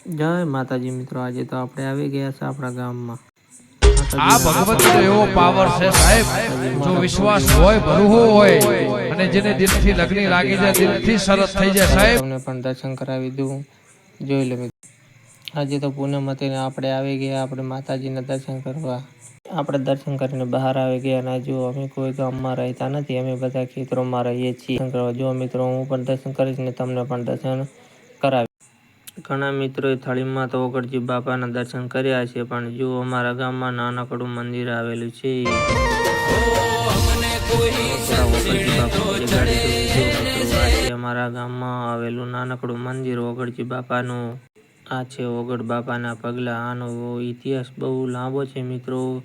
જય માતાજી મિત્રો, આજે તો આપણે આવી ગયા છે આપણા ગામમાં। આ ભગવતનો એવો પાવર છે સાહેબ, જો વિશ્વાસ હોય ભરવો હોય અને જેને દિલથી લગ્ન લાગી જાય, દિલથી સરસ થઈ જાય સાહેબ। તમને પણ દર્શન કરાવી દઉં, જોઈ લો મિત્રો। આજે તો પૂનમ હતી ને આપણે આવી ગયા આપણે માતાજીના દર્શન કરવા। આપણે દર્શન કરીને બહાર આવી ગયા અને જો અમે કોઈ ગામમાં રહેતા નથી, અમે બધા ખેતરોમાં રહીએ છીએ। જો મિત્રો હું પણ દર્શન કરીશ ને તમને પણ દર્શન કરાવીશ। ઘણા મિત્રોએ થાળીમાં તો ઓગળજી બાપાના દર્શન કર્યા છે, પણ જો અમારા ગામમાં નાનકડું મંદિર આવેલું છે। અમારા ગામમાં આવેલું નાનકડું મંદિર ઓગળજી બાપાનું આ છે ઓગળ બાપાના પગલા। આનો ઇતિહાસ બહુ લાંબો છે મિત્રો।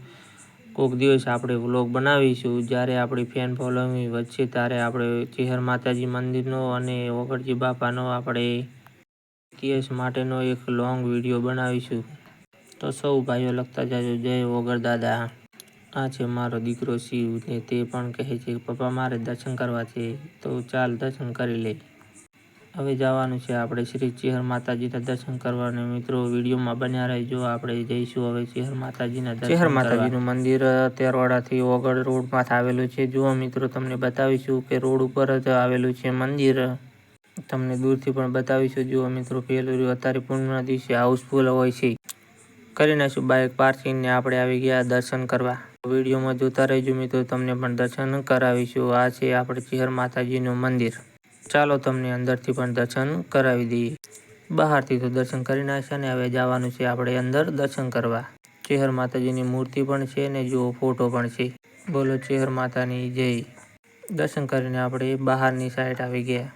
કોઈક દિવસ આપણે વ્લોગ બનાવીશું, જ્યારે આપણી ફેન ફોલોઈંગ વધશે ત્યારે આપણે ચેહર માતાજી મંદિરનો અને ઓગળજી બાપાનો આપણે ઇતિહાસ માટેનો એક લોંગ વિડીયો બનાવીશું। તો સૌ ભાઈઓ લખતા જાજો, જય ઓગળ દાદા। આ છે મારો દીકરો શિવ ને તે પણ કહે છે પપ્પા મારે દર્શન કરવા છે, તો ચાલ દર્શન કરી લે। હવે જવાનું છે આપણે શ્રી ચેહર માતાજીના દર્શન કરવાને મિત્રો વિડીયોમાં બન્યા રહેજો। આપણે જઈશું હવે ચેહર માતાજીના દર્શન કરવા। ચેહર માતાજીનું મંદિર તેરવાડાથી ઓગળ રોડમાં આવેલું છે। જુઓ મિત્રો તમને બતાવીશું કે રોડ ઉપર જ આવેલું છે મંદિર, તમને દૂરથી પણ બતાવીશું। જુઓ મિત્રો પેલું અત્યારે પૂનમના દિવસે હાઉસફુલ હોય છે। કરી નાખશું બાઇક પાર્કિંગ ને આપણે આવી ગયા દર્શન કરવા। વિડીયોમાં જોતા રહેજો મિત્રો, તમને પણ દર્શન કરાવીશું। આ છે આપણે ચેહર માતાજીનું મંદિર, ચાલો તમને અંદરથી પણ દર્શન કરાવી દઈએ। બહારથી તો દર્શન કરી નાખ્યા ને હવે જવાનું છે આપણે અંદર દર્શન કરવા। ચેહર માતાજીની મૂર્તિ પણ છે ને જો ફોટો પણ છે। બોલો ચેહર માતાની જય। દર્શન કરીને આપણે બહારની સાઈડ આવી ગયા।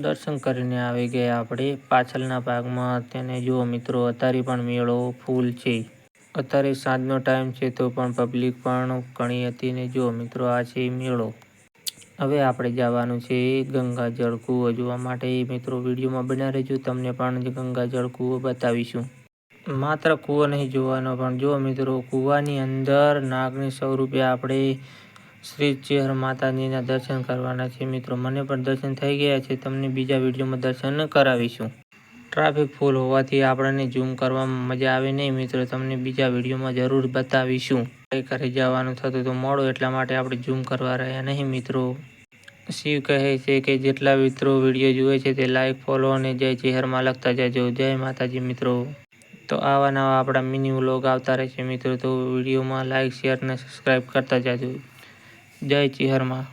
દર્શન કરીને આવી ગયા આપણે પાછળના ભાગમાં। તેને જુઓ મિત્રો અત્યારે પણ મેળો ફૂલ છે। અત્યારે સાંજનો ટાઈમ છે તો પણ પબ્લિક પણ ઘણી હતી ને જુઓ મિત્રો આ છે મેળો। હવે આપણે જવાનું છે ગંગાજળ કૂવો જોવા માટે। મિત્રો વિડીયોમાં બન્યા રહેજો, તમને પણ ગંગાજળ કૂવો બતાવીશું। માત્ર કૂવો નહીં જોવાનો પણ જો મિત્રો કૂવાની અંદર નાગની સ્વરૂપે આપણે શ્રી ચેહર માતાજીના દર્શન કરવાના છે મિત્રો। મને પણ દર્શન થઈ ગયા છે, તમને બીજા વિડીયોમાં દર્શન કરાવીશું। ટ્રાફિક ફૂલ હોવાથી આપણને ઝૂમ કરવામાં મજા આવે નહીં મિત્રો, તમને બીજા વિડીયોમાં જરૂર બતાવીશું। ઘરે જવાનું થતું તો મોડું, એટલા માટે આપણે ઝૂમ કરવા રહ્યા નહીં મિત્રો। શિવ કહે છે કે જેટલા મિત્રો વિડીયો જુએ છે તે લાઈક ફોલો અને જય ચેહરમાં લખતા જજો। જય માતાજી મિત્રો। તો આવા નવા આપણા મિની વ્લોગ આવતા રહેશે મિત્રો, તો વિડીયોમાં લાઈક શેર અને સબસ્ક્રાઈબ કરતા જાજો। જય ચેહરમાં।